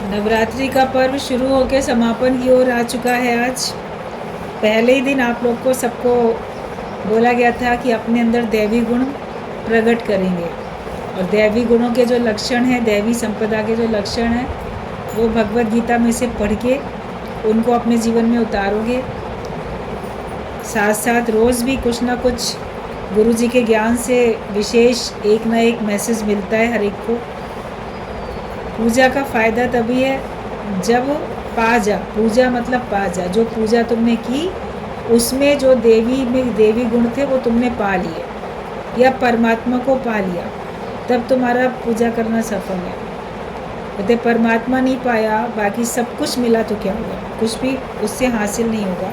नवरात्रि का पर्व शुरू होकर समापन की ओर आ चुका है। आज पहले ही दिन आप लोग को सबको बोला गया था कि अपने अंदर दैवी गुण प्रकट करेंगे, और दैवी गुणों के जो लक्षण हैं, दैवी संपदा के जो लक्षण हैं, वो भगवत गीता में से पढ़ के उनको अपने जीवन में उतारोगे। साथ साथ रोज़ भी कुछ ना कुछ गुरु जी के ज्ञान से विशेष एक ना एक मैसेज मिलता है हर एक को। पूजा का फ़ायदा तभी है जब पूजा मतलब पा जा, जो पूजा तुमने की उसमें जो देवी गुण थे वो तुमने पा लिए या परमात्मा को पा लिया, तब तुम्हारा पूजा करना सफल है। यदि परमात्मा नहीं पाया, बाकी सब कुछ मिला तो क्या हुआ, कुछ भी उससे हासिल नहीं होगा।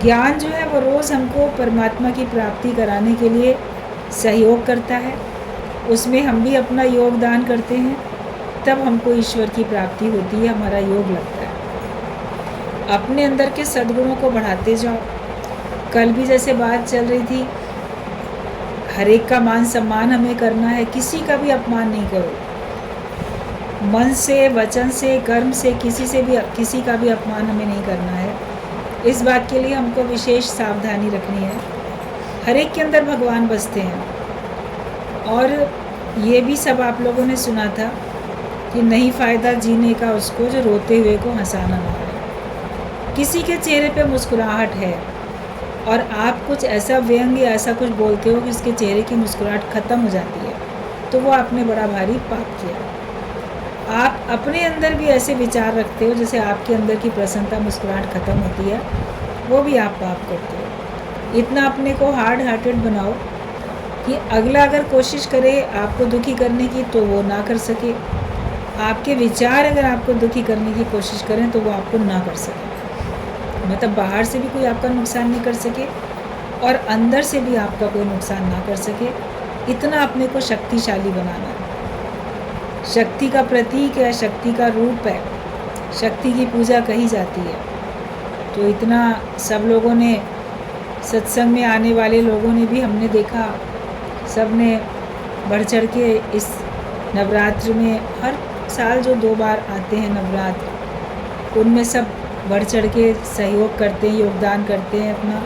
ज्ञान जो है वो रोज़ हमको परमात्मा की प्राप्ति कराने के लिए सहयोग करता है, उसमें हम भी अपना योगदान करते हैं, तब हमको ईश्वर की प्राप्ति होती है, हमारा योग लगता है। अपने अंदर के सद्गुणों को बढ़ाते जाओ। कल भी जैसे बात चल रही थी, हर एक का मान सम्मान हमें करना है, किसी का भी अपमान नहीं करो। मन से, वचन से, कर्म से किसी का भी अपमान हमें नहीं करना है। इस बात के लिए हमको विशेष सावधानी रखनी है। हर एक के अंदर भगवान बसते हैं, और ये भी सब आप लोगों ने सुना था कि नहीं फ़ायदा जीने का उसको जो रोते हुए को हंसाना ना आए। किसी के चेहरे पे मुस्कुराहट है और आप कुछ ऐसा व्यंग या ऐसा कुछ बोलते हो कि उसके चेहरे की मुस्कुराहट ख़त्म हो जाती है, तो वो आपने बड़ा भारी पाप किया। आप अपने अंदर भी ऐसे विचार रखते हो जैसे आपके अंदर की प्रसन्नता, मुस्कुराहट ख़त्म होती है, वो भी आप पाप करते हो। इतना अपने को हार्ड हार्टेड बनाओ कि अगला अगर कोशिश करे आपको दुखी करने की तो वो ना कर सके, आपके विचार अगर आपको दुखी करने की कोशिश करें तो वो आपको ना कर सके। मतलब बाहर से भी कोई आपका नुकसान नहीं कर सके और अंदर से भी आपका कोई नुकसान ना कर सके। इतना अपने को शक्तिशाली बनाना है। शक्ति का प्रतीक है, शक्ति का रूप है, शक्ति की पूजा कही जाती है। तो इतना सब लोगों ने, सत्संग में आने वाले लोगों ने भी, हमने देखा, सब ने बढ़ चढ़ के इस नवरात्र में, हर साल जो 2 बार आते हैं नवरात्र, उनमें सब बढ़ चढ़ के सहयोग करते हैं, योगदान करते हैं अपना।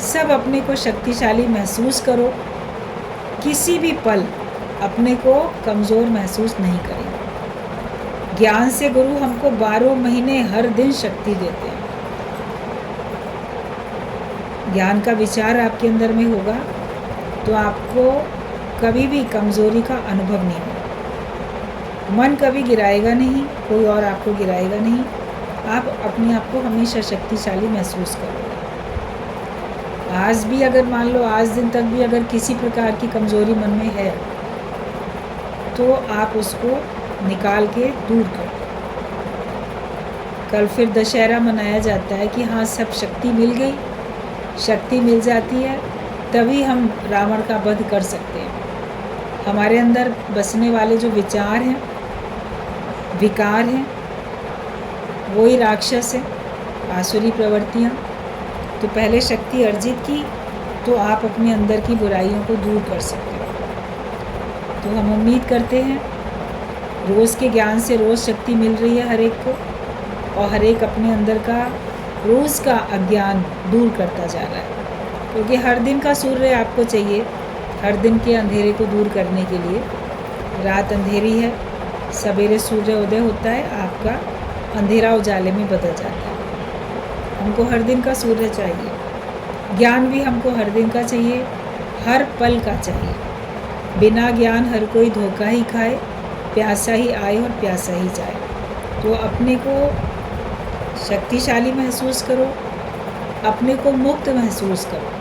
सब अपने को शक्तिशाली महसूस करो, किसी भी पल अपने को कमज़ोर महसूस नहीं करें। ज्ञान से गुरु हमको 12 महीने हर दिन शक्ति देते हैं। ज्ञान का विचार आपके अंदर में होगा तो आपको कभी भी कमज़ोरी का अनुभव नहीं होगा। मन कभी गिराएगा नहीं, कोई और आपको गिराएगा नहीं। आप अपने आप को हमेशा शक्तिशाली महसूस करोगे। आज भी अगर मान लो, आज दिन तक भी अगर किसी प्रकार की कमज़ोरी मन में है तो आप उसको निकाल के दूर कर दो। कल फिर दशहरा मनाया जाता है कि हाँ, सब शक्ति मिल गई, शक्ति मिल जाती है तभी हम रावण का वध कर सकते हैं। हमारे अंदर बसने वाले जो विचार हैं, विकार हैं, वही राक्षस है, आसुरी प्रवृत्तियाँ। तो पहले शक्ति अर्जित की तो आप अपने अंदर की बुराइयों को दूर कर सकते हो। तो हम उम्मीद करते हैं रोज़ के ज्ञान से रोज़ शक्ति मिल रही है हर एक को, और हर एक अपने अंदर का रोज़ का अज्ञान दूर करता जा रहा है। क्योंकि हर दिन का सूर्य आपको चाहिए, हर दिन के अंधेरे को दूर करने के लिए। रात अंधेरी है, सवेरे सूर्य उदय होता है, आपका अंधेरा उजाले में बदल जाता है। हमको हर दिन का सूर्य चाहिए। ज्ञान भी हमको हर दिन का चाहिए, हर पल का चाहिए। बिना ज्ञान हर कोई धोखा ही खाए, प्यासा ही आए और प्यासा ही जाए। तो अपने को शक्तिशाली महसूस करो, अपने को मुक्त महसूस करो।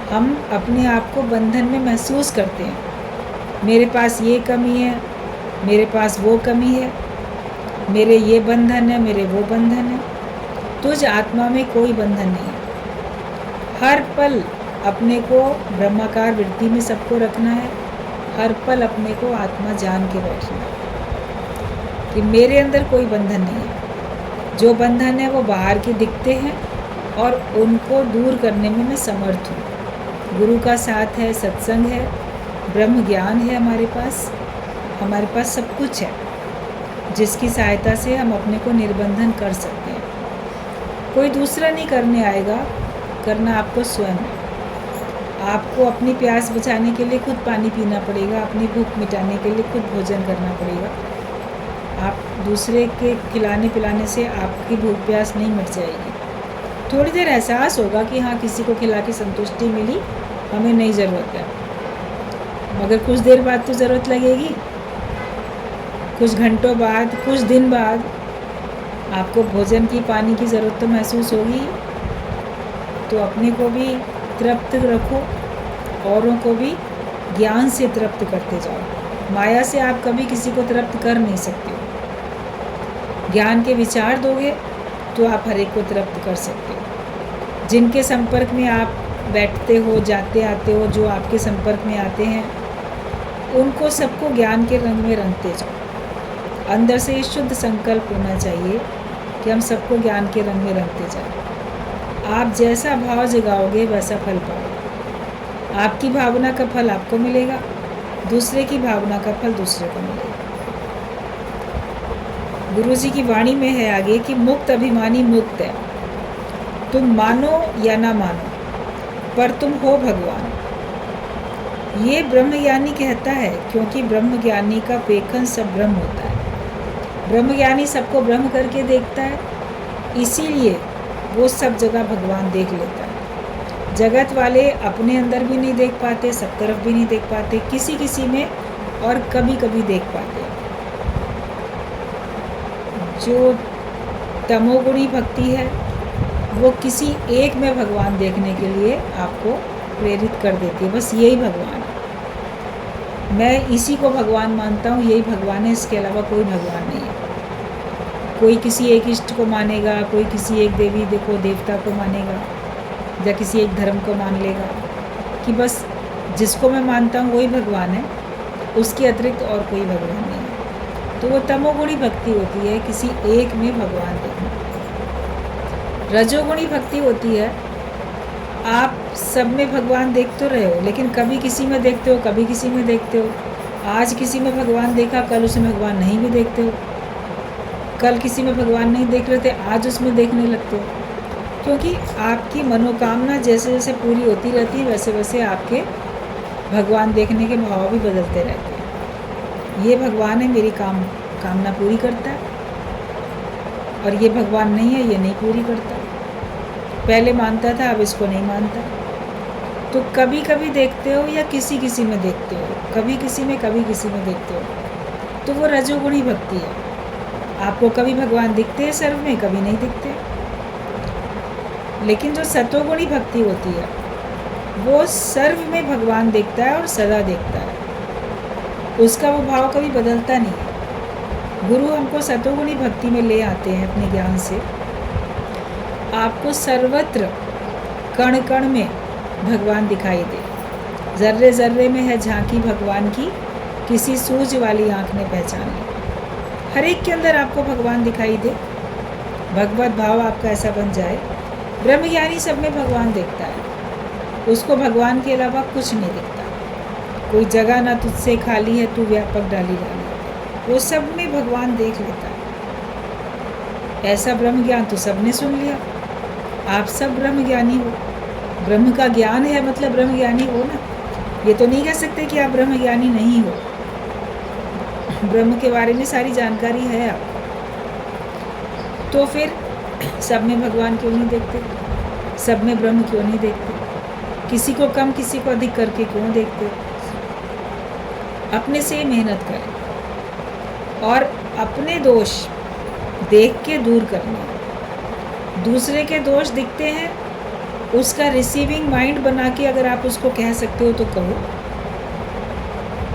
हम अपने आप को बंधन में महसूस करते हैं, मेरे पास ये कमी है, मेरे पास वो कमी है, मेरे ये बंधन है, मेरे वो बंधन है। तुझ आत्मा में कोई बंधन नहीं है। हर पल अपने को ब्रह्माकार वृत्ति में सबको रखना है। हर पल अपने को आत्मा जान के बैठना है कि मेरे अंदर कोई बंधन नहीं है। जो बंधन है वो बाहर के दिखते हैं और उनको दूर करने में मैं समर्थ हूँ। गुरु का साथ है, सत्संग है, ब्रह्म ज्ञान है, हमारे पास सब कुछ है। जिसकी सहायता से हम अपने को निर्बंधन कर सकते हैं। कोई दूसरा नहीं करने आएगा, करना आपको स्वयं है। आपको अपनी प्यास बुझाने के लिए खुद पानी पीना पड़ेगा, अपनी भूख मिटाने के लिए खुद भोजन करना पड़ेगा। आप दूसरे के खिलाने पिलाने से आपकी भूख प्यास नहीं मिट जाएगी। थोड़ी देर एहसास होगा कि हाँ, किसी को खिला के संतुष्टि मिली, हमें नहीं ज़रूरत है, मगर कुछ देर बाद तो ज़रूरत लगेगी। कुछ घंटों बाद, कुछ दिन बाद आपको भोजन की, पानी की ज़रूरत तो महसूस होगी। तो अपने को भी तृप्त रखो, औरों को भी ज्ञान से तृप्त करते जाओ। माया से आप कभी किसी को तृप्त कर नहीं सकते। ज्ञान के विचार दोगे तो आप हर एक को तृप्त कर सकते हो। जिनके संपर्क में आप बैठते हो, जाते आते हो, जो आपके संपर्क में आते हैं, उनको सबको ज्ञान के रंग में रंगते जाओ। अंदर से ये शुद्ध संकल्प होना चाहिए कि हम सबको ज्ञान के रंग में रंगते जाएं। आप जैसा भाव जगाओगे वैसा फल पाओगे। आपकी भावना का फल आपको मिलेगा, दूसरे की भावना का फल दूसरे को मिलेगा। गुरु जी की वाणी में है आगे कि मुक्त अभिमानी मुक्त है। तुम मानो या ना मानो, पर तुम हो भगवान। ये ब्रह्मज्ञानी कहता है, क्योंकि ब्रह्मज्ञानी का पेखन सब ब्रह्म होता है। ब्रह्मज्ञानी सबको ब्रह्म करके देखता है, इसीलिए वो सब जगह भगवान देख लेता है। जगत वाले अपने अंदर भी नहीं देख पाते, सब तरफ भी नहीं देख पाते, किसी किसी में और कभी कभी देख पाते हैं। जो तमोगुणी भक्ति है वो किसी एक में भगवान देखने के लिए आपको प्रेरित कर देती है। बस यही भगवान है, मैं इसी को भगवान मानता हूँ, यही भगवान है, इसके अलावा कोई भगवान नहीं है। कोई किसी एक इष्ट को मानेगा, कोई किसी एक देवी देखो देवता को मानेगा, या किसी एक धर्म को मान लेगा कि बस जिसको मैं मानता हूँ वही भगवान है, उसके अतिरिक्त और कोई भगवान नहीं है। तो वो तमोगुणी भक्ति होती है, किसी एक में भगवान देखना। रजोगुणी भक्ति होती है, आप सब में भगवान देख तो रहे हो, लेकिन कभी किसी में देखते हो, कभी किसी में देखते हो। आज किसी में भगवान देखा, कल उसमें भगवान नहीं भी देखते हो। कल किसी में भगवान नहीं देख रहे थे, आज उसमें देखने लगते हो। क्योंकि आपकी मनोकामना जैसे जैसे पूरी होती रहती है, वैसे वैसे आपके भगवान देखने के भाव भी बदलते रहते हैं। ये भगवान है, मेरी कामना पूरी करता है, और ये भगवान नहीं है, ये नहीं पूरी करता। पहले मानता था, अब इसको नहीं मानता। तो कभी कभी देखते हो या किसी किसी में देखते हो, कभी किसी में कभी किसी में देखते हो, तो वो रजोगुणी भक्ति है। आपको कभी भगवान दिखते हैं सर्व में, कभी नहीं दिखते। लेकिन जो सतोगुणी भक्ति होती है वो सर्व में भगवान देखता है और सदा देखता है, उसका वो भाव कभी बदलता नहीं है। गुरु हमको सतोगुणी भक्ति में ले आते हैं अपने ज्ञान से। आपको सर्वत्र कण कण में भगवान दिखाई दे, जर्रे जर्रे में है झांकी भगवान की, किसी सूझ वाली आँख ने पहचान ली। हर एक के अंदर आपको भगवान दिखाई दे, भगवत भाव आपका ऐसा बन जाए। ब्रह्मज्ञानी सब में भगवान देखता है, उसको भगवान के अलावा कुछ नहीं दिखता। कोई जगह ना तुझसे खाली है, तू व्यापक डाली डाली, वो सब में भगवान देख लेता है। ऐसा ब्रह्म ज्ञान तो सबने सुन लिया। आप सब ब्रह्म ज्ञानी हो, ब्रह्म का ज्ञान है मतलब ब्रह्म ज्ञानी हो ना। ये तो नहीं कह सकते कि आप ब्रह्म ज्ञानी नहीं हो। ब्रह्म के बारे में सारी जानकारी है आपको, तो फिर सब में भगवान क्यों नहीं देखते, सब में ब्रह्म क्यों नहीं देखते, किसी को कम किसी को अधिक करके क्यों देखते। अपने से मेहनत करें और अपने दोष देख के दूर करने। दूसरे के दोष दिखते हैं, उसका रिसीविंग माइंड बना के अगर आप उसको कह सकते हो तो कहो,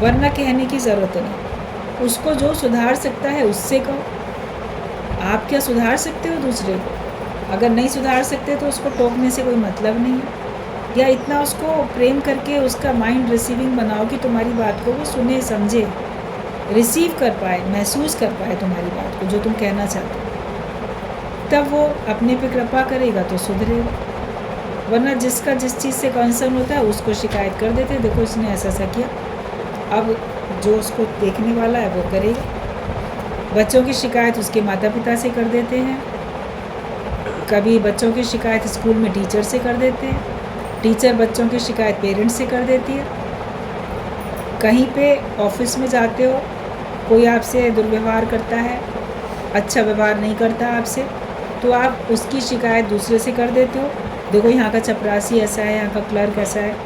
वरना कहने की ज़रूरत नहीं। उसको जो सुधार सकता है उससे कहो। आप क्या सुधार सकते हो दूसरे को? अगर नहीं सुधार सकते तो उसको टोकने से कोई मतलब नहीं है। या इतना उसको प्रेम करके उसका माइंड रिसीविंग बनाओ कि तुम्हारी बात को वो सुने, समझे, रिसीव कर पाए, महसूस कर पाए तुम्हारी बात को जो तुम कहना चाहते हो। तब वो अपने पे कृपा करेगा तो सुधरेगा। वरना जिसका जिस चीज़ से कंसर्न होता है उसको शिकायत कर देते, देखो इसने ऐसा ऐसा किया, अब जो उसको देखने वाला है वो करेगा। बच्चों की शिकायत उसके माता पिता से कर देते हैं, कभी बच्चों की शिकायत स्कूल में टीचर से कर देते हैं, टीचर बच्चों की शिकायत पेरेंट्स से कर देती है। कहीं पे ऑफिस में जाते हो, कोई आपसे दुर्व्यवहार करता है, अच्छा व्यवहार नहीं करता आपसे, तो आप उसकी शिकायत दूसरे से कर देते हो। देखो यहाँ का चपरासी ऐसा है, यहाँ का क्लर्क ऐसा है।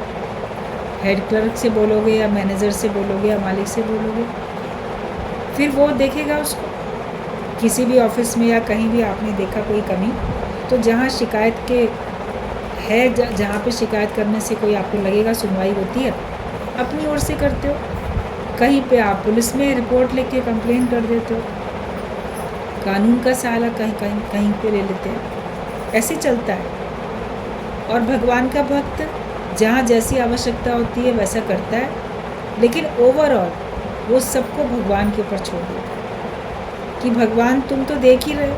हेड क्लर्क से बोलोगे या मैनेजर से बोलोगे या मालिक से बोलोगे, फिर वो देखेगा उसको। किसी भी ऑफिस में या कहीं भी आपने देखा कोई कमी, तो जहाँ शिकायत के है, जहाँ पे शिकायत करने से कोई आपको लगेगा सुनवाई होती है, अपनी ओर से करते हो। कहीं पे आप पुलिस में रिपोर्ट लिख के कंप्लेन कर देते हो, कानून का सहारा कहीं पे ले लेते हैं। ऐसे चलता है। और भगवान का भक्त जहाँ जैसी आवश्यकता होती है वैसा करता है, लेकिन ओवरऑल वो सबको भगवान के ऊपर छोड़ देता है कि भगवान तुम तो देख ही रहे हो।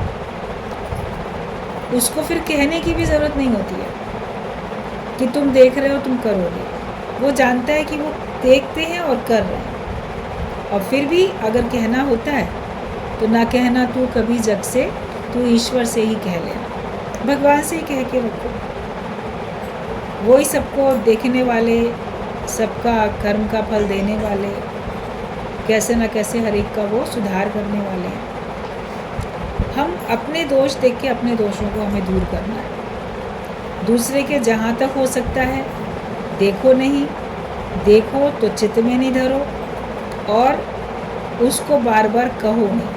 उसको फिर कहने की भी ज़रूरत नहीं होती है कि तुम देख रहे हो, तुम करोगे। वो जानता है कि वो देखते हैं और कर रहे हैं। और फिर भी अगर कहना होता है तो ना कहना तू कभी जग से, तू ईश्वर से ही कह लेना, भगवान से ही कह के रखो। वो ही सबको देखने वाले, सबका कर्म का फल देने वाले, कैसे न कैसे हर एक का वो सुधार करने वाले हैं। हम अपने दोष देख के अपने दोषों को हमें दूर करना है। दूसरे के जहाँ तक हो सकता है देखो नहीं, देखो तो चित्त में नहीं धरो, और उसको बार बार कहो नहीं।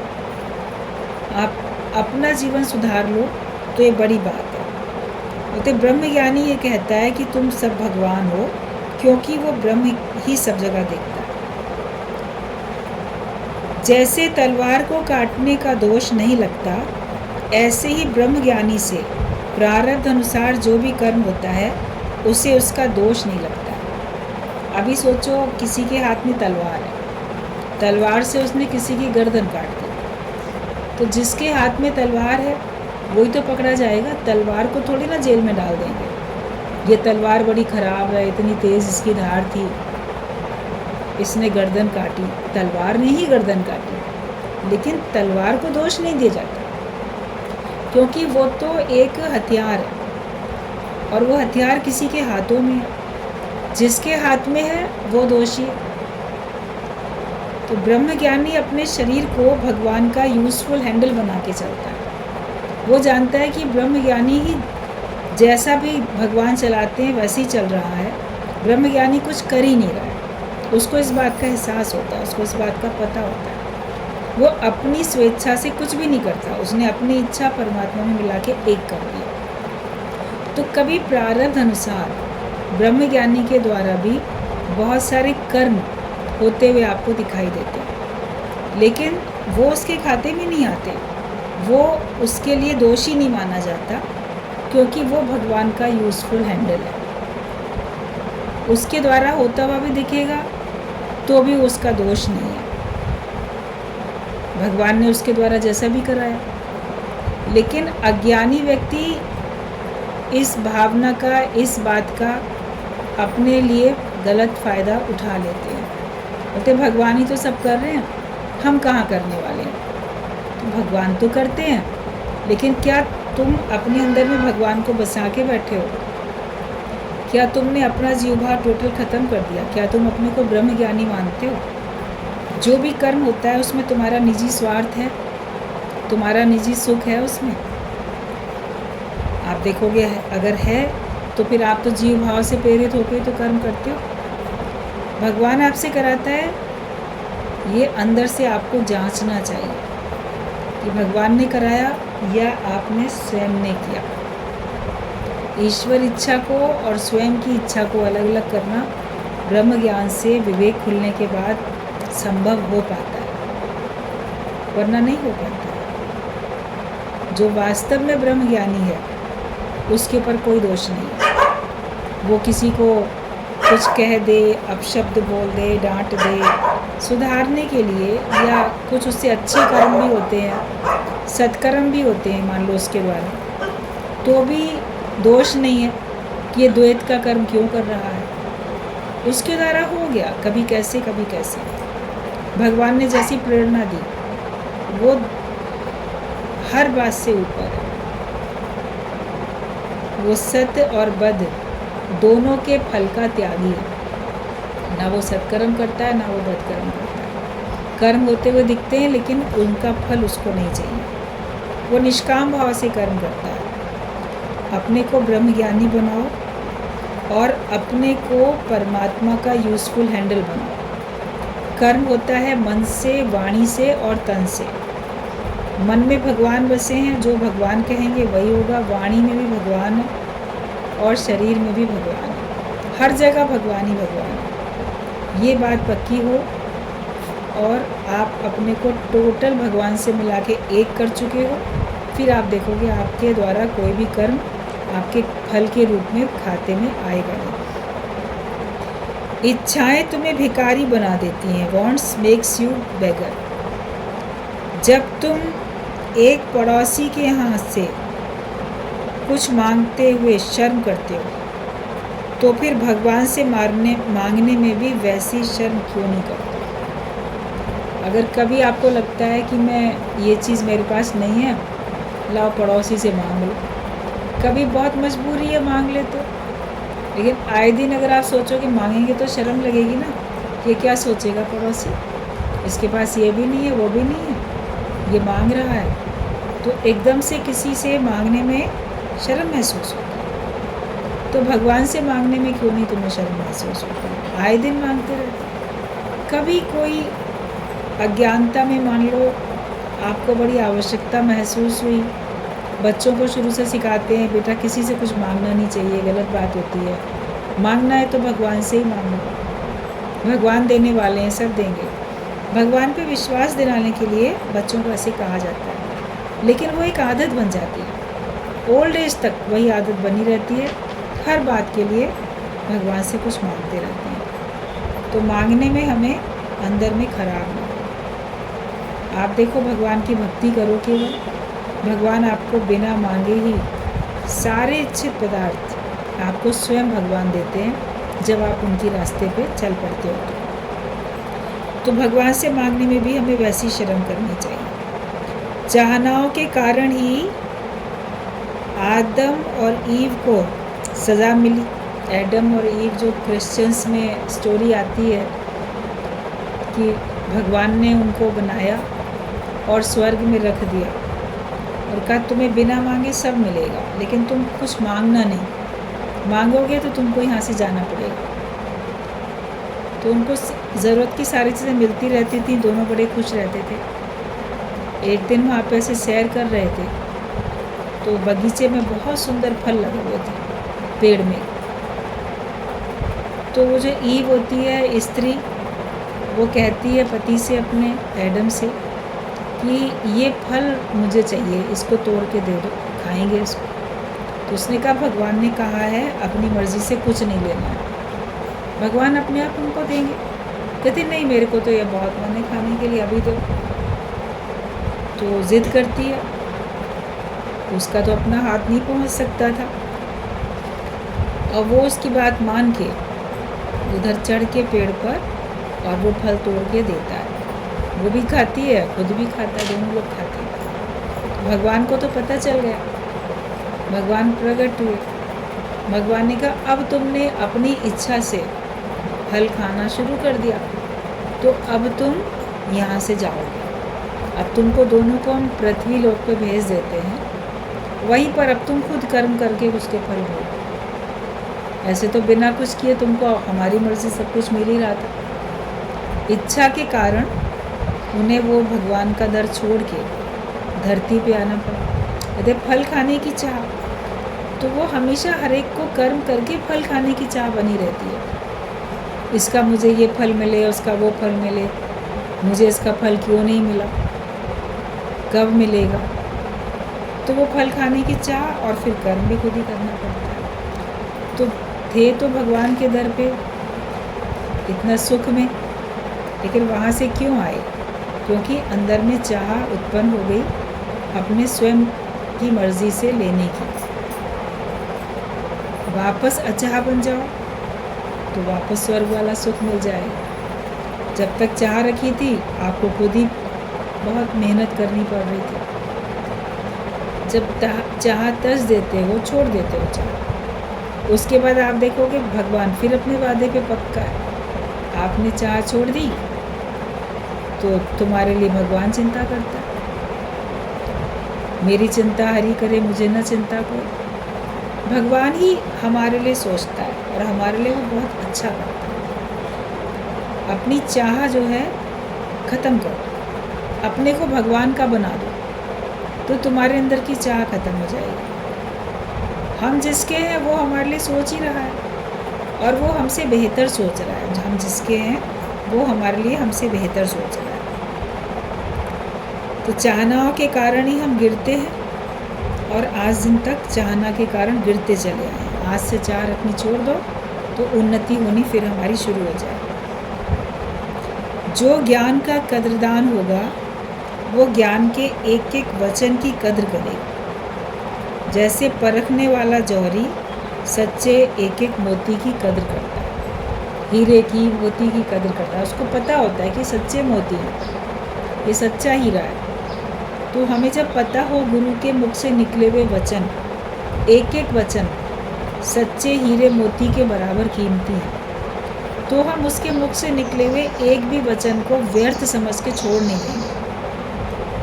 आप अपना जीवन सुधार लो तो ये बड़ी बात है। तो ब्रह्मज्ञानी ये कहता है कि तुम सब भगवान हो, क्योंकि वो ब्रह्म ही सब जगह देखता है। जैसे तलवार को काटने का दोष नहीं लगता, ऐसे ही ब्रह्मज्ञानी से प्रारब्ध अनुसार जो भी कर्म होता है उसे उसका दोष नहीं लगता। अभी सोचो किसी के हाथ में तलवार है, तलवार से उसने किसी की गर्दन काट दी, तो जिसके हाथ में तलवार है वही तो पकड़ा जाएगा। तलवार को थोड़ी ना जेल में डाल देंगे, ये तलवार बड़ी ख़राब है, इतनी तेज़ इसकी धार थी, इसने गर्दन काटी। तलवार ने ही गर्दन काटी, लेकिन तलवार को दोष नहीं दिया जाता, क्योंकि वो तो एक हथियार है और वो हथियार किसी के हाथों में है। जिसके हाथ में है वो दोषी है। तो ब्रह्मज्ञानी अपने शरीर को भगवान का यूज़फुल हैंडल बना के चलता है। वो जानता है कि ब्रह्मज्ञानी ही जैसा भी भगवान चलाते हैं वैसे ही चल रहा है, ब्रह्मज्ञानी कुछ कर ही नहीं रहा है। उसको इस बात का एहसास होता है, उसको इस बात का पता होता है। वो अपनी स्वेच्छा से कुछ भी नहीं करता, उसने अपनी इच्छा परमात्मा में मिला के एक कर दिया। तो कभी प्रारब्ध अनुसार ब्रह्मज्ञानी के द्वारा भी बहुत सारे कर्म होते हुए आपको दिखाई देते हैं, लेकिन वो उसके खाते में नहीं आते, वो उसके लिए दोषी नहीं माना जाता, क्योंकि वो भगवान का यूज़फुल हैंडल है। उसके द्वारा होता हुआ भी दिखेगा तो भी उसका दोष नहीं है, भगवान ने उसके द्वारा जैसा भी कराया। लेकिन अज्ञानी व्यक्ति इस भावना का, इस बात का अपने लिए गलत फ़ायदा उठा लेते हैं। बोलते भगवान ही तो सब कर रहे हैं, हम कहाँ करने वाले हैं। तो भगवान तो करते हैं, लेकिन क्या तुम अपने अंदर में भगवान को बसा के बैठे हो? क्या तुमने अपना जीव भाव टोटल ख़त्म कर दिया? क्या तुम अपने को ब्रह्मज्ञानी मानते हो? जो भी कर्म होता है उसमें तुम्हारा निजी स्वार्थ है, तुम्हारा निजी सुख है उसमें। आप देखोगे अगर है तो फिर आप तो जीव भाव से प्रेरित होकर तो कर्म करते हो। भगवान आपसे कराता है, ये अंदर से आपको जांचना चाहिए कि भगवान ने कराया या आपने स्वयं ने किया। ईश्वर इच्छा को और स्वयं की इच्छा को अलग अलग करना ब्रह्म ज्ञान से, विवेक खुलने के बाद संभव हो पाता है, वरना नहीं हो पाता है। जो वास्तव में ब्रह्म ज्ञानी है उसके ऊपर कोई दोष नहीं है। वो किसी को कुछ कह दे, अपशब्द बोल दे, डांट दे, सुधारने के लिए, या कुछ उससे अच्छे कर्म भी होते हैं, सत्कर्म भी होते हैं मान लो उसके द्वारा, तो भी दोष नहीं है कि ये द्वैत का कर्म क्यों कर रहा है। उसके द्वारा हो गया, कभी कैसे कभी कैसे, भगवान ने जैसी प्रेरणा दी वो हर बात से ऊपर है। वो सत्य और बद दोनों के फल का त्यागी है। ना वो सत्कर्म करता है, ना वो बदकर्म करता है। कर्म होते हुए दिखते हैं, लेकिन उनका फल उसको नहीं चाहिए। वो निष्काम भाव से कर्म करता है। अपने को ब्रह्मज्ञानी बनाओ और अपने को परमात्मा का यूज़फुल हैंडल बनाओ। कर्म होता है मन से, वाणी से और तन से। मन में भगवान बसे हैं, जो भगवान कहेंगे वही होगा। वाणी में भी भगवान है और शरीर में भी भगवान है। हर जगह भगवान ही भगवान है। ये बात पक्की हो और आप अपने को टोटल भगवान से मिला के एक कर चुके हो, फिर आप देखोगे आपके द्वारा कोई भी कर्म आपके फल के रूप में खाते में आएगा नहीं। इच्छाएं तुम्हें भिखारी बना देती हैं। वॉन्ट्स मेक्स यू बेगर। जब तुम एक पड़ोसी के यहाँ से कुछ मांगते हुए शर्म करते हो, तो फिर भगवान से मांगने में भी वैसी शर्म क्यों नहीं करते? अगर कभी आपको लगता है कि मैं ये चीज़ मेरे पास नहीं है, लाओ पड़ोसी से मांग लो। कभी बहुत मजबूरी है, मांग ले तो। लेकिन आए दिन अगर आप सोचो कि मांगेंगे तो शर्म लगेगी ना, कि क्या सोचेगा पड़ोसी, इसके पास ये भी नहीं है, वो भी नहीं है, ये मांग रहा है। तो एकदम से किसी से मांगने में शर्म महसूस होती है। तो भगवान से मांगने में क्यों नहीं तुम्हें शर्म महसूस होती? आए दिन मांगते रहते। कभी कोई अज्ञानता में मान लो आपको बड़ी आवश्यकता महसूस हुई। बच्चों को शुरू से सिखाते हैं, बेटा किसी से कुछ मांगना नहीं चाहिए, गलत बात होती है। मांगना है तो भगवान से ही मांगो। भगवान देने वाले हैं, सब देंगे। भगवान पे विश्वास दिलाने के लिए बच्चों को ऐसे कहा जाता है, लेकिन वो एक आदत बन जाती है। ओल्ड एज तक वही आदत बनी रहती है। हर बात के लिए भगवान से कुछ मांगते रहते हैं। तो मांगने में हमें अंदर में खराब ना हो। आप देखो, भगवान की भक्ति करो केवल, भगवान आपको बिना मांगे ही सारे इच्छित पदार्थ आपको स्वयं भगवान देते हैं, जब आप उनके रास्ते पे चल पड़ते हो। तो भगवान से मांगने में भी हमें वैसी शर्म करनी चाहिए। चाहनाओं के कारण ही आदम और ईव को सज़ा मिली। एडम और ईव, जो क्रिश्चियंस में स्टोरी आती है कि भगवान ने उनको बनाया और स्वर्ग में रख दिया और कहा तुम्हें बिना मांगे सब मिलेगा, लेकिन तुम कुछ मांगना नहीं। मांगोगे तो तुमको यहाँ से जाना पड़ेगा। तो उनको ज़रूरत की सारी चीज़ें मिलती रहती थी, दोनों बड़े खुश रहते थे। एक दिन वहाँ पे ऐसे सैर कर रहे थे, तो बगीचे में बहुत सुंदर फल लगे हुए थे पेड़ में। तो वो जो ईव होती है स्त्री, वो कहती है पति से, अपने एडम से, कि ये फल मुझे चाहिए, इसको तोड़ के दे दो, खाएंगे इसको। तो उसने कहा भगवान ने कहा है अपनी मर्ज़ी से कुछ नहीं लेना है, भगवान अपने आप उनको देंगे। कहती नहीं, मेरे को तो ये बहुत मन है खाने के लिए, अभी दो। तो ज़िद करती है। उसका तो अपना हाथ नहीं पहुंच सकता था, और वो उसकी बात मान के उधर चढ़ के पेड़ पर और वो फल तोड़ के देता है। वो भी खाती है, खुद भी खाता है, दोनों लोग खाते हैं। तो भगवान को तो पता चल गया। भगवान प्रकट हुए। भगवान ने कहा अब तुमने अपनी इच्छा से फल खाना शुरू कर दिया, तो अब तुम यहाँ से जाओगे। अब तुमको दोनों को हम पृथ्वी लोक पे भेज देते हैं, वहीं पर अब तुम खुद कर्म करके उसके फल भोगो। ऐसे तो बिना कुछ किए तुमको हमारी मर्ज़ी सब कुछ मिल ही रहा था। इच्छा के कारण उन्हें वो भगवान का दर छोड़ के धरती पे आना पड़ा। यदि फल खाने की चाह, तो वो हमेशा हर एक को कर्म करके फल खाने की चाह बनी रहती है। इसका मुझे ये फल मिले, उसका वो फल मिले, मुझे इसका फल क्यों नहीं मिला, कब मिलेगा। तो वो फल खाने की चाह, और फिर कर्म भी खुद ही करना पड़ता है। तो थे तो भगवान के दर पे इतना सुख में, लेकिन वहाँ से क्यों आए? क्योंकि अंदर में चाह उत्पन्न हो गई अपने स्वयं की मर्ज़ी से लेने की। वापस अचाह बन जाओ तो वापस स्वर्ग वाला सुख मिल जाएगा। जब तक चाह रखी थी, आपको खुद ही बहुत मेहनत करनी पड़ रही थी। जब चाह तज देते हो, छोड़ देते हो चाह, उसके बाद आप देखोगे भगवान फिर अपने वादे पे पक्का है। आपने चाह छोड़ दी तो तुम्हारे लिए भगवान चिंता करता है। मेरी चिंता हरि करे, मुझे न चिंता कोई। भगवान ही हमारे लिए सोचता है और हमारे लिए वो बहुत अच्छा करता है। अपनी चाह जो है ख़त्म करो, अपने को भगवान का बना दो, तो तुम्हारे अंदर की चाह ख़त्म हो जाएगी। हम जिसके हैं वो हमारे लिए सोच ही रहा है और वो हमसे बेहतर सोच रहा है। हम जिसके हैं वो हमारे लिए हमसे बेहतर सोच रहा है। तो चाहनाओं के कारण ही हम गिरते हैं और आज दिन तक चाहना के कारण गिरते चले आए हैं। आज से चाह रखनी छोड़ दो तो उन्नति होनी फिर हमारी शुरू हो जाए। जो ज्ञान का कदरदान होगा वो ज्ञान के एक एक वचन की कद्र करेगा। जैसे परखने वाला जौहरी सच्चे एक एक मोती की कद्र करता है, हीरे की मोती की कद्र करता है। उसको पता होता है कि सच्चे मोती हैं, ये सच्चा हीरा है। तो हमें जब पता हो गुरु के मुख से निकले हुए वचन, एक एक वचन सच्चे हीरे मोती के बराबर कीमती है, तो हम उसके मुख से निकले हुए एक भी वचन को व्यर्थ समझ के छोड़ नहीं देंगे।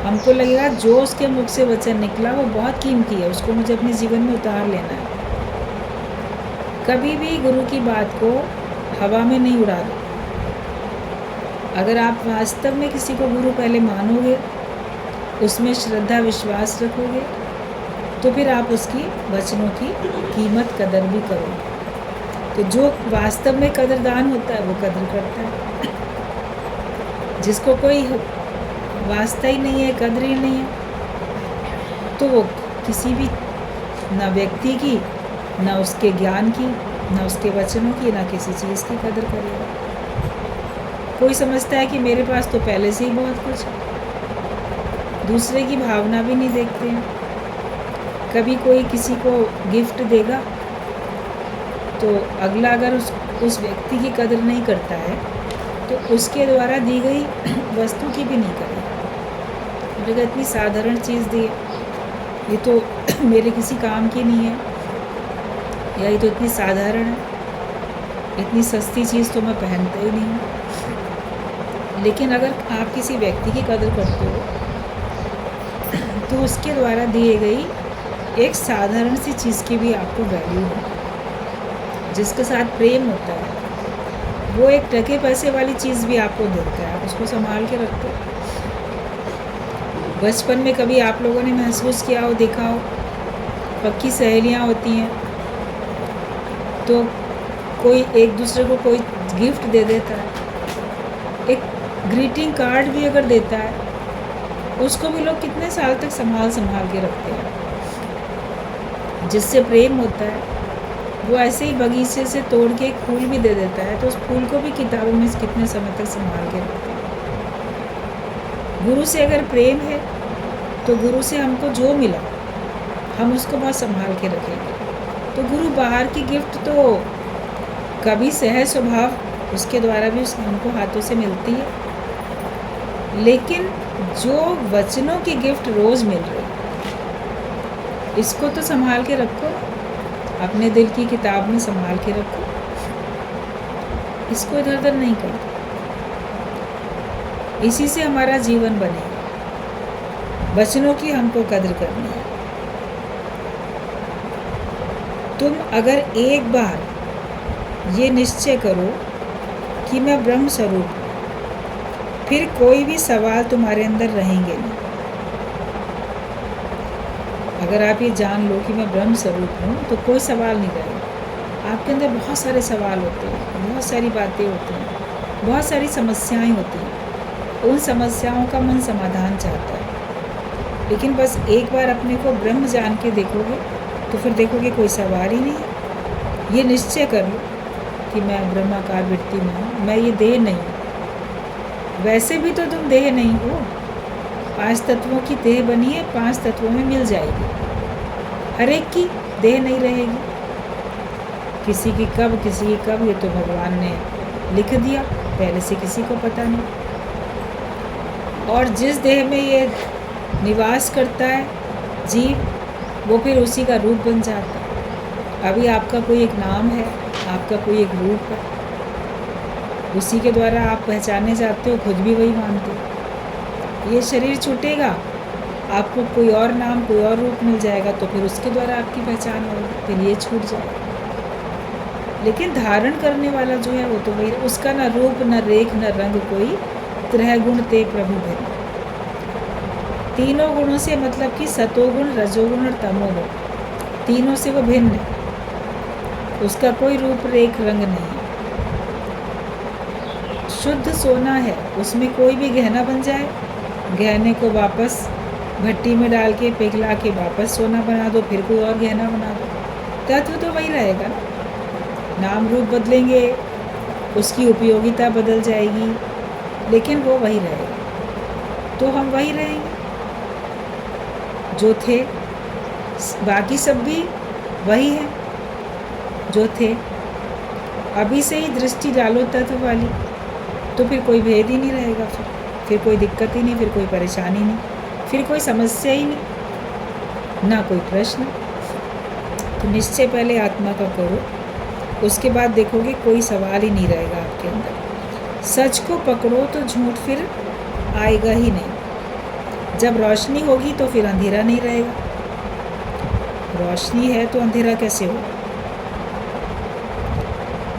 हमको लगेगा जो उसके मुख से वचन निकला वो बहुत कीमती है, उसको मुझे अपने जीवन में उतार लेना है। कभी भी गुरु की बात को हवा में नहीं उड़ा दो। अगर आप वास्तव में किसी को गुरु पहले मानोगे, उसमें श्रद्धा विश्वास रखोगे, तो फिर आप उसकी वचनों की कीमत कदर भी करोगे। तो जो वास्तव में कदरदान होता है वो कदर करता है। जिसको कोई वास्ता ही नहीं है, कदर ही नहीं है, तो वो किसी भी ना व्यक्ति की, ना उसके ज्ञान की, ना उसके वचनों की, ना किसी चीज़ की कदर करेगा। कोई समझता है कि मेरे पास तो पहले से ही बहुत कुछ है, दूसरे की भावना भी नहीं देखते हैं। कभी कोई किसी को गिफ्ट देगा तो अगला अगर उस व्यक्ति की कदर नहीं करता है तो उसके द्वारा दी गई वस्तु की भी नहीं करेगा। मुझे इतनी साधारण चीज़ दी है, ये तो मेरे किसी काम की नहीं है, या ये तो इतनी साधारण है, इतनी सस्ती चीज़ तो मैं पहनता ही नहीं हूँ। लेकिन अगर आप किसी व्यक्ति की कदर करते हो तो उसके द्वारा दिए गई एक साधारण सी चीज़ की भी आपको वैल्यू है। जिसके साथ प्रेम होता है वो एक टके पैसे वाली चीज़ भी आपको देता है, आप उसको संभाल के रखते हो। बचपन में कभी आप लोगों ने महसूस किया हो, देखा हो, पक्की सहेलियाँ होती हैं तो कोई एक दूसरे को कोई गिफ्ट दे देता है, एक ग्रीटिंग कार्ड भी अगर देता है उसको भी लोग कितने साल तक संभाल के रखते हैं। जिससे प्रेम होता है वो ऐसे ही बगीचे से तोड़ के एक फूल भी दे देता है तो उस फूल को भी किताबों में कितने समय तक संभाल के रखते हैं। गुरु से अगर प्रेम है तो गुरु से हमको जो मिला हम उसको बहुत संभाल के रखेंगे। तो गुरु बाहर की गिफ्ट तो कभी सहज स्वभाव उसके द्वारा भी हमको हाथों से मिलती है, लेकिन जो वचनों की गिफ्ट रोज़ मिल रही है इसको तो संभाल के रखो, अपने दिल की किताब में संभाल के रखो, इसको इधर उधर नहीं करो। इसी से हमारा जीवन बनेगा। वचनों की हमको कद्र करनी है। तुम अगर एक बार ये निश्चय करो कि मैं ब्रह्म स्वरूप हूँ, फिर कोई भी सवाल तुम्हारे अंदर रहेंगे नहीं। अगर आप ये जान लो कि मैं ब्रह्म स्वरूप हूँ तो कोई सवाल नहीं रहेगा। आपके अंदर बहुत सारे सवाल होते हैं, बहुत सारी बातें होती हैं, बहुत सारी समस्याएं होती हैं। उन समस्याओं का मन समाधान चाहता है, लेकिन बस एक बार अपने को ब्रह्म जान के देखोगे तो फिर देखोगे कोई सवाल ही नहीं है। ये निश्चय कर लो कि मैं ब्रह्माकार वृत्ति में हूँ, मैं ये देह नहीं हूँ। वैसे भी तो तुम देह नहीं हो, 5 तत्वों की देह बनी है, 5 तत्वों में मिल जाएगी। हर एक की देह नहीं रहेगी, किसी की कब ये तो भगवान ने लिख दिया, पहले से किसी को पता नहीं। और जिस देह में ये निवास करता है जीव, वो फिर उसी का रूप बन जाता है। अभी आपका कोई एक नाम है, आपका कोई एक रूप है, उसी के द्वारा आप पहचाने जाते हो, खुद भी वही मानते हो। ये शरीर छूटेगा, आपको कोई और नाम, कोई और रूप मिल जाएगा, तो फिर उसके द्वारा आपकी पहचान होगी, फिर ये छूट जाएगा। लेकिन धारण करने वाला जो है वो तो वही, उसका न रूप न रेख न रंग कोई, त्रह गुण ते प्रभु भिन्न। तीनों गुणों से मतलब कि सतोगुण, रजोगुण और तमोगुण, तीनों से वो भिन्न है। उसका कोई रूप रेख रंग नहीं है। शुद्ध सोना है, उसमें कोई भी गहना बन जाए, गहने को वापस भट्टी में डाल के पिघला के वापस सोना बना दो, फिर कोई और गहना बना दो, तत्व तो वही रहेगा ना। नाम रूप बदलेंगे, उसकी उपयोगिता बदल जाएगी, लेकिन वो वही रहेगा। तो हम वही रहेंगे जो थे, बाकी सब भी वही हैं जो थे। अभी से ही दृष्टि डालो तत्व वाली, तो फिर कोई भेद ही नहीं रहेगा, फिर कोई दिक्कत ही नहीं, फिर कोई परेशानी नहीं, फिर कोई समस्या ही नहीं, ना कोई प्रश्न। तो निश्चय पहले आत्मा का करो, उसके बाद देखोगे कोई सवाल ही नहीं रहेगा आपके अंदर। सच को पकड़ो तो झूठ फिर आएगा ही नहीं। जब रोशनी होगी तो फिर अंधेरा नहीं रहेगा। रोशनी है तो अंधेरा कैसे होगा?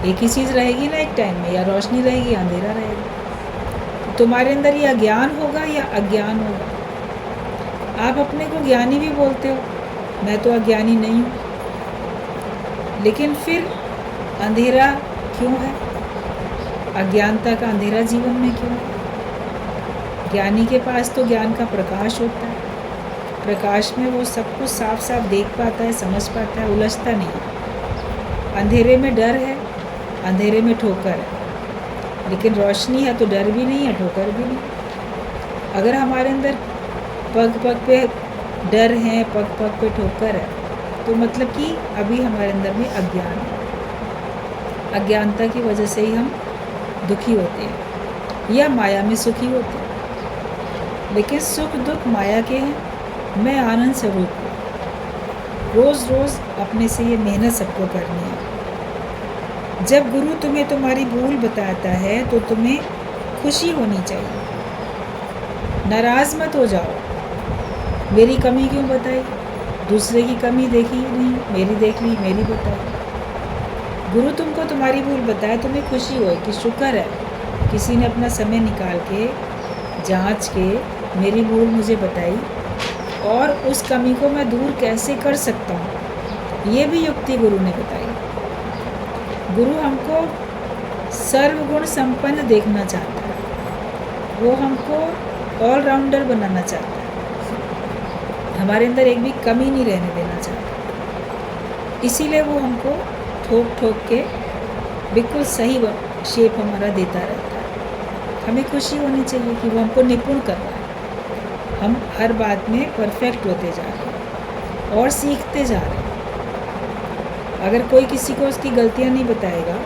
एक ही चीज़ रहेगी ना एक टाइम में, या रोशनी रहेगी या अंधेरा रहेगा। तुम्हारे अंदर या ज्ञान होगा या अज्ञान होगा। आप अपने को ज्ञानी भी बोलते हो, मैं तो अज्ञानी नहीं हूँ, लेकिन फिर अंधेरा क्यों है? अज्ञानता का अंधेरा जीवन में क्यों है? ज्ञानी के पास तो ज्ञान का प्रकाश होता है, प्रकाश में वो सब कुछ साफ साफ देख पाता है, समझ पाता है, उलझता नहीं है। अंधेरे में डर है, अंधेरे में ठोकर है, लेकिन रोशनी है तो डर भी नहीं है, ठोकर भी नहीं। अगर हमारे अंदर पग पग पे डर है, पग पग पे ठोकर है, तो मतलब कि अभी हमारे अंदर में अज्ञान है। अज्ञानता की वजह से ही हम दुखी होते हैं या माया में सुखी होते हैं। लेकिन सुख दुख माया के हैं, मैं आनंद स्वरूप हूँ। रोज़ रोज़ अपने से ये मेहनत सबको करनी है। जब गुरु तुम्हें तुम्हारी भूल बताता है तो तुम्हें खुशी होनी चाहिए, नाराज़ मत हो जाओ। मेरी कमी क्यों बताई? दूसरे की कमी देखी ही नहीं, मेरी देख ली, मेरी बताई। गुरु तुमको तुम्हारी भूल बताए, तुम्हें खुशी हो कि शुक्र है किसी ने अपना समय निकाल के जांच के मेरी भूल मुझे बताई, और उस कमी को मैं दूर कैसे कर सकता हूँ, ये भी युक्ति गुरु ने बताई। गुरु हमको सर्वगुण संपन्न देखना चाहता है, वो हमको ऑलराउंडर बनाना चाहता है, हमारे अंदर एक भी कमी नहीं रहने देना चाहता। इसीलिए वो हमको ठोक ठोक के बिल्कुल सही शेप हमारा देता रहता है। हमें खुशी होनी चाहिए कि वो हमको निपुण कर रहा है, हम हर बात में परफेक्ट होते जा रहे हैं और सीखते जा रहे हैं। अगर कोई किसी को उसकी गलतियां नहीं बताएगा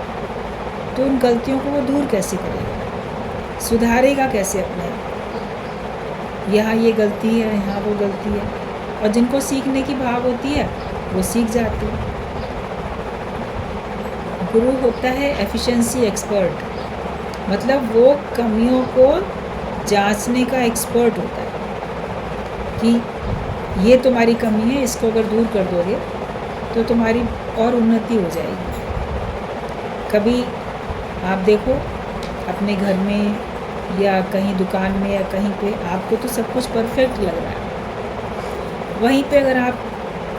तो उन गलतियों को वो दूर कैसे करेगा, सुधारेगा कैसे अपने आप? यहाँ ये गलती है, यहाँ वो गलती है, और जिनको सीखने की भाव होती है वो सीख जाते हैं। गुरु होता है एफिशिएंसी एक्सपर्ट, मतलब वो कमियों को जांचने का एक्सपर्ट होता है कि ये तुम्हारी कमी है, इसको अगर दूर कर दोगे तो तुम्हारी और उन्नति हो जाएगी। कभी आप देखो अपने घर में या कहीं दुकान में या कहीं पे आपको तो सब कुछ परफेक्ट लग रहा है, वहीं पे अगर आप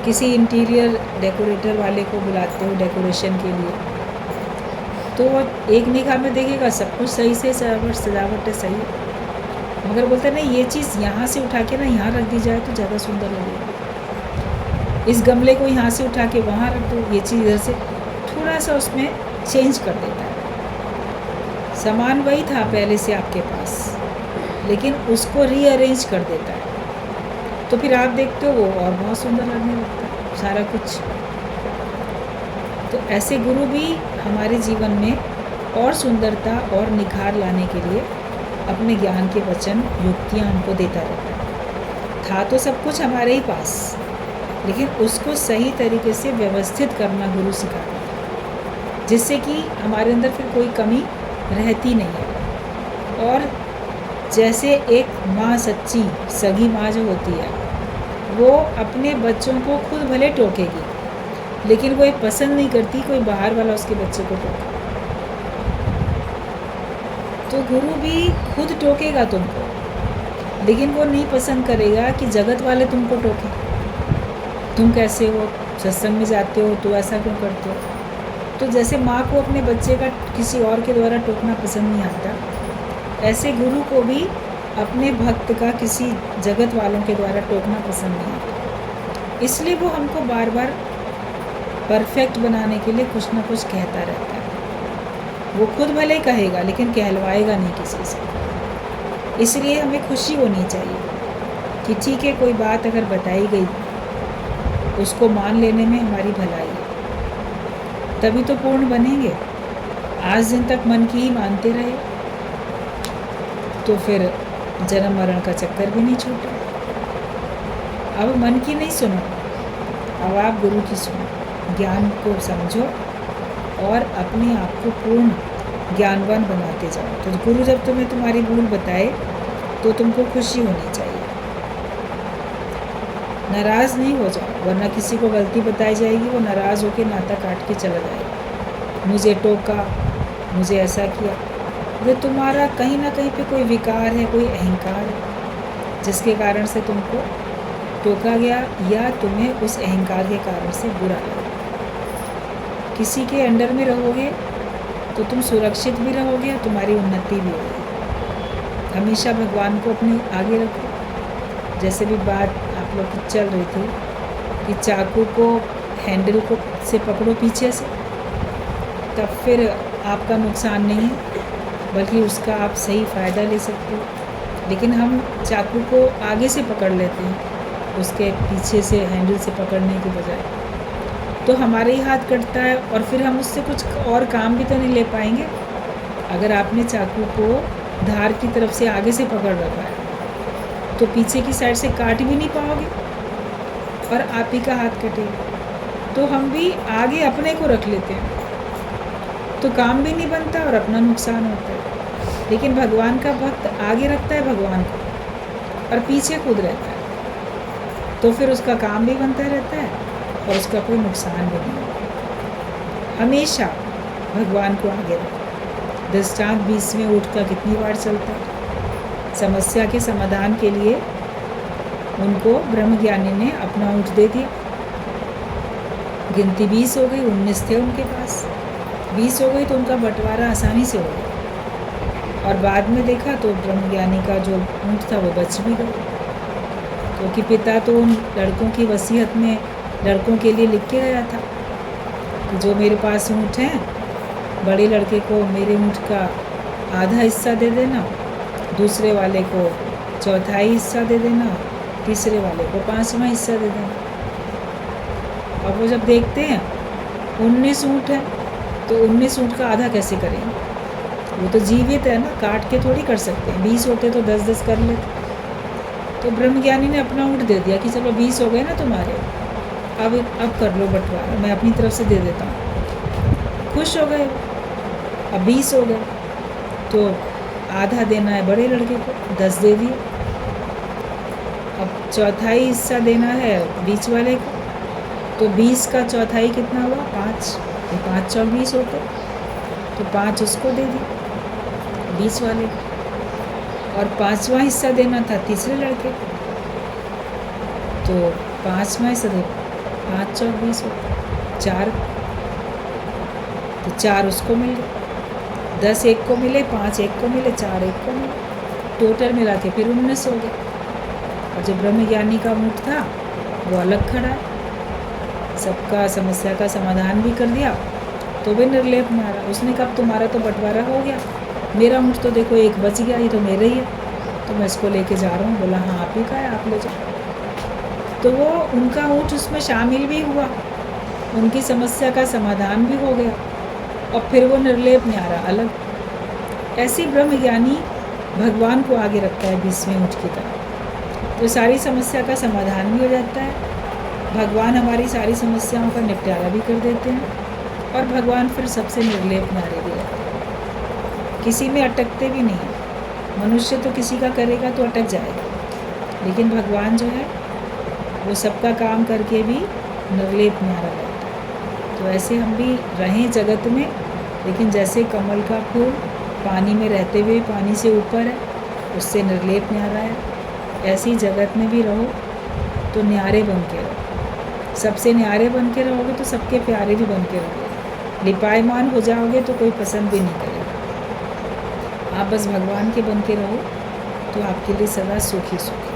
किसी इंटीरियर डेकोरेटर वाले को बुलाते हो डेकोरेशन के लिए, तो एक निगाह में देखेगा सब कुछ सही से सजावट है सही है, मगर बोलते हैं नहीं ये चीज़ यहाँ से उठा के ना यहाँ रख दी जाए तो ज़्यादा सुंदर लगेगा, इस गमले को यहाँ से उठा के वहाँ रख दो, ये चीज़ इधर से थोड़ा सा उसमें चेंज कर देता है। सामान वही था पहले से आपके पास, लेकिन उसको रीअरेंज कर देता है, तो फिर आप देखते हो वो और बहुत सुंदर लगने लगता है सारा कुछ। तो ऐसे गुरु भी हमारे जीवन में और सुंदरता और निखार लाने के लिए अपने ज्ञान के वचन युक्तियाँ हमको देता रहता है। था तो सब कुछ हमारे ही पास, लेकिन उसको सही तरीके से व्यवस्थित करना गुरु सिखाता है, जिससे कि हमारे अंदर फिर कोई कमी रहती नहीं है। और जैसे एक माँ, सच्ची सगी माँ जो होती है, वो अपने बच्चों को खुद भले टोकेगी, लेकिन वो ये पसंद नहीं करती कोई बाहर वाला उसके बच्चे को टोके। तो गुरु भी खुद टोकेगा तुमको, लेकिन वो नहीं पसंद करेगा कि जगत वाले तुमको टोकें। तुम कैसे हो, सत्संग में जाते हो तो ऐसा क्यों करते हो। तो जैसे माँ को अपने बच्चे का किसी और के द्वारा टोकना पसंद नहीं आता, ऐसे गुरु को भी अपने भक्त का किसी जगत वालों के द्वारा टोकना पसंद नहीं आता। इसलिए वो हमको बार बार परफेक्ट बनाने के लिए कुछ ना कुछ कहता रहता है। वो खुद भले कहेगा, लेकिन कहलवाएगा नहीं किसी से। इसलिए हमें खुशी होनी चाहिए कि ठीक है, कोई बात अगर बताई गई उसको मान लेने में हमारी भलाई है, तभी तो पूर्ण बनेंगे। आज दिन तक मन की ही मानते रहे तो फिर जन्म मरण का चक्कर भी नहीं छूटा। अब मन की नहीं सुनो, अब आप गुरु की सुनो, ज्ञान को समझो और अपने आप को पूर्ण ज्ञानवान बनाते जाओ। तो गुरु जब तुम्हें तुम्हारी भूल बताए तो तुमको खुशी होनी चाहिए, नाराज़ नहीं हो जाओ, वरना किसी को गलती बताई जाएगी, वो नाराज़ होकर नाता काट के चला जाएगा। मुझे टोका, मुझे ऐसा किया। ये तुम्हारा कहीं ना कहीं पे कोई विकार है, कोई अहंकार है, जिसके कारण से तुमको टोका गया, या तुम्हें उस अहंकार के कारण से बुरा लगा। किसी के अंडर में रहोगे तो तुम सुरक्षित भी रहोगे और तुम्हारी उन्नति भी होगी। हमेशा भगवान को अपने आगे रखो। जैसे भी बात आप लोग की चल रही थी कि चाकू को हैंडल को से पकड़ो पीछे से, तब फिर आपका नुकसान नहीं है, बल्कि उसका आप सही फ़ायदा ले सकते हो। लेकिन हम चाकू को आगे से पकड़ लेते हैं, उसके पीछे से हैंडल से पकड़ने के बजाय, तो हमारे ही हाथ कटता है और फिर हम उससे कुछ और काम भी तो नहीं ले पाएंगे। अगर आपने चाकू को धार की तरफ से आगे से पकड़ रखा है तो पीछे की साइड से काट भी नहीं पाओगे और आप ही का हाथ कटेगा। तो हम भी आगे अपने को रख लेते हैं तो काम भी नहीं बनता और अपना नुकसान होता है। लेकिन भगवान का भक्त आगे रखता है भगवान को और पीछे खुद रहता है, तो फिर उसका काम भी बनता रहता है और उसका कोई नुकसान भी नहीं होता। हमेशा भगवान को आगे रखो। दृष्टांत 20वें ऊँट का कितनी बार चलता है। समस्या के समाधान के लिए उनको ब्रह्मज्ञानी ने अपना ऊँट दे दिया। गिनती 20 हो गई, 19 थे उनके पास, 20 हो गई तो उनका बंटवारा आसानी से हो गया। और बाद में देखा तो ब्रह्मज्ञानी का जो ऊँट था वो बच भी गया, क्योंकि पिता तो उन लड़कों की वसीयत में लड़कों के लिए लिख के गया था कि जो मेरे पास ऊँट हैं, बड़े लड़के को मेरे ऊँट का आधा हिस्सा दे देना, दूसरे वाले को चौथाई हिस्सा दे देना, तीसरे वाले को 5वां हिस्सा दे देना। अब वो जब देखते हैं 19 ऊँट है तो 19 ऊँट का आधा कैसे करेंगे, वो तो जीवित है ना, काट के थोड़ी कर सकते हैं। 20 होते तो 10-10 कर लेते। तो ब्रह्मज्ञानी ने अपना ऊँट दे दिया कि चलो 20 हो गए ना तुम्हारे, अब कर लो बंटवारा, मैं अपनी तरफ से दे देता हूँ। खुश हो गए। अब 20 हो गए तो आधा देना है बड़े लड़के को, 10 दे दिए। अब चौथाई हिस्सा देना है बीच वाले को, तो 20 का चौथाई कितना हुआ, 5। तो 5 चौक 20 होते, तो 5 उसको दे दिए बीच वाले को। और 5वां हिस्सा देना था तीसरे लड़के को, तो 5वां हिस्सा दे, 5 चौक 20 होते, 4, तो 4 उसको मिल गए। 10 एक को मिले, 5 एक को मिले, 4 एक को मिले, टोटल मिला के फिर 19 हो गए। और जो ब्रह्मज्ञानी का ऊँट था वो अलग खड़ा है, सबका समस्या का समाधान भी कर दिया, तो भी निर्लेप मारा। उसने कहा तुम्हारा तो बंटवारा हो गया, मेरा ऊँट तो देखो एक बच गया, ये तो मेरा ही है, तो मैं इसको लेके जा रहा हूँ। बोला हाँ आप ही का है, आप ले जाओ। तो वो उनका ऊँट उसमें शामिल भी हुआ, उनकी समस्या का समाधान भी हो गया और फिर वो निर्लेप न्यारा अलग। ऐसी ब्रह्मज्ञानी भगवान को आगे रखता है 20वें ऊँट की तरह, तो सारी समस्या का समाधान भी हो जाता है। भगवान हमारी सारी समस्याओं का निपटारा भी कर देते हैं और भगवान फिर सबसे निर्लेप न्यारे भी रहते हैं, किसी में अटकते भी नहीं हैं। मनुष्य तो किसी का करेगा तो अटक जाएगा, लेकिन भगवान जो है वो सबका काम करके भी निर्लेप न्यारा रहता है। तो ऐसे हम भी रहें जगत में, लेकिन जैसे कमल का फूल पानी में रहते हुए पानी से ऊपर है, उससे निर्लेप न्यारा है, ऐसे ही जगत में भी रहो तो न्यारे बन के रहो। सबसे न्यारे बन के रहोगे तो सबके प्यारे भी बन के रहोगे। लिपायमान हो जाओगे तो कोई पसंद भी नहीं करेगा। आप बस भगवान के बन के रहो तो आपके लिए सदा सुखी सुखी।